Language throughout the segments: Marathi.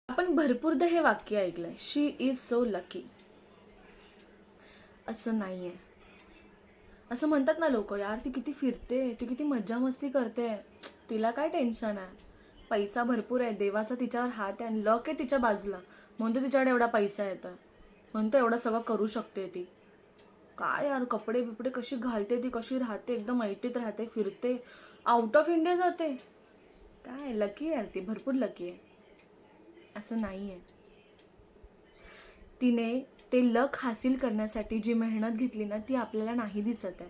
आपण भरपूरदा हे वाक्य ऐकलंय, शी इज सो लकी. असं नाहीये. असं म्हणतात ना लोक, यार ती किती फिरते, ती किती मज्जा मस्ती करते, तिला काय टेन्शन आहे, पैसा भरपूर आहे, देवाचा तिच्यावर हात आहे आणि लक आहे तिच्या बाजूला, म्हणतो तिच्याकडे एवढा पैसा येतोय, म्हणतो एवढं सगळं करू शकते ती. काय यार, कपडे बिपडे कशी घालते ती, कशी राहते, एकदम ऐटीत राहते, फिरते, आउट ऑफ इंडिया जाते. काय लकी यार, ती भरपूर लकी आहे. असं नाही आहे. तिने ते लक हासिल करण्यासाठी जी मेहनत घेतली ना, ती आपल्याला नाही दिसत आहे.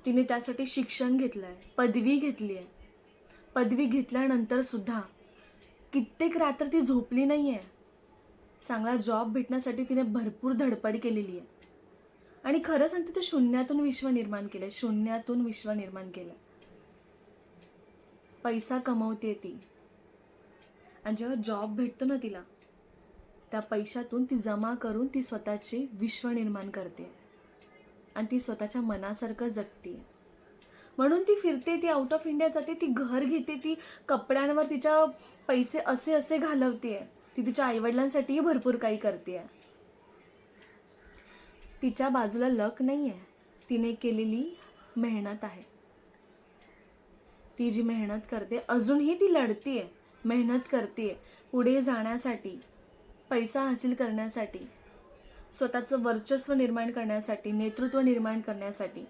तिने त्यासाठी शिक्षण घेतलं आहे, पदवी घेतली आहे. पदवी घेतल्यानंतर सुद्धा कित्येक रात्र ती झोपली नाही आहे. चांगला जॉब भेटण्यासाठी तिने भरपूर धडपड केलेली आहे. आणि खरं सांगते, ते शून्यातून विश्व निर्माण केलं, शून्यातून विश्व निर्माण केलं. पैसा कमवते ती, आणि जेव्हा जॉब भेटतो ना तिला, त्या पैशातून ती जमा करून ती स्वतःचे विश्व निर्माण करते आणि ती स्वतःच्या मनासारखं जगते. म्हणून ती फिरते, ती आउट ऑफ इंडिया जाते, ती घर घेते, ती कपड्यांवर तिच्या पैसे असे असे घालवते, ती तिच्या आईवडिलांसाठीही भरपूर काही करते. तिच्या बाजूला लक नाही आहे, तिने केलेली मेहनत आहे. ती जी मेहनत करते, अजूनही ती लढतीये, मेहनत करते पुढे जाण्यासाठी, पैसा हासिल करण्यासाठी, स्वतःचं वर्चस्व निर्माण करण्यासाठी, नेतृत्व निर्माण करण्यासाठी,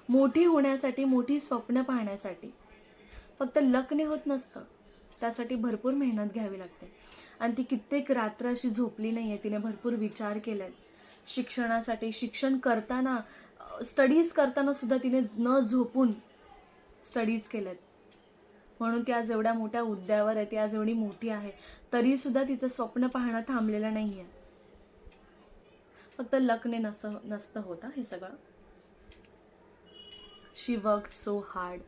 मोठी होण्यासाठी, मोठी स्वप्न पाहण्यासाठी. फक्त लकने होत नसतं, त्यासाठी भरपूर मेहनत घ्यावी लागते. आणि ती कित्येक रात्र अशी झोपली नाही आहे, तिने भरपूर विचार केले आहेत. शिक्षणासाठी, शिक्षण करताना, स्टडीज करताना सुद्धा तिने न झोपून स्टडीज केल्यात. म्हणून ती आज एवढ्या मोठ्या हुद्द्यावर आहे, ती आज एवढी मोठी आहे, तरीसुद्धा तिचं स्वप्न पाहणं थांबलेलं नाही आहे. फक्त लकने नसतं होता हे सगळं. She worked so hard,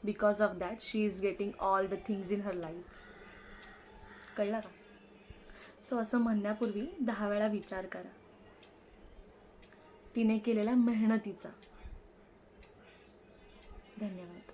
because of that she is getting all the things in her life. कळलं का? सो असं म्हणण्यापूर्वी 10 वेळा विचार करा तिने केलेल्या मेहनतीचा. धन्यवाद.